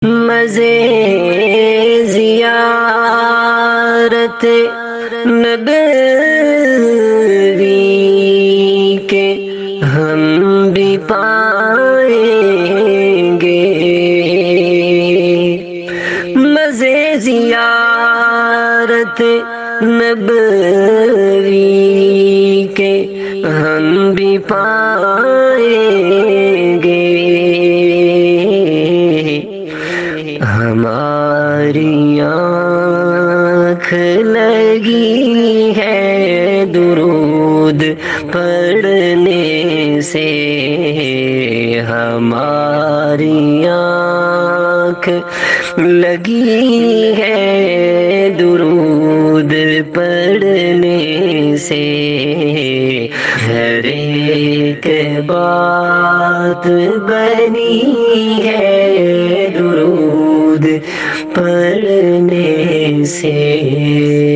مزے زیارت نبوی کے ہم بھی پائیں گے، مزے زیارت نبوی کے ہم بھی پائیں گے، ہماری آنکھ لگی ہے درود پڑھنے سے، ہماری آنکھ لگی ہے درود پڑھنے سے، ہر ایک بات بنی ہے درود پڑھنے سے۔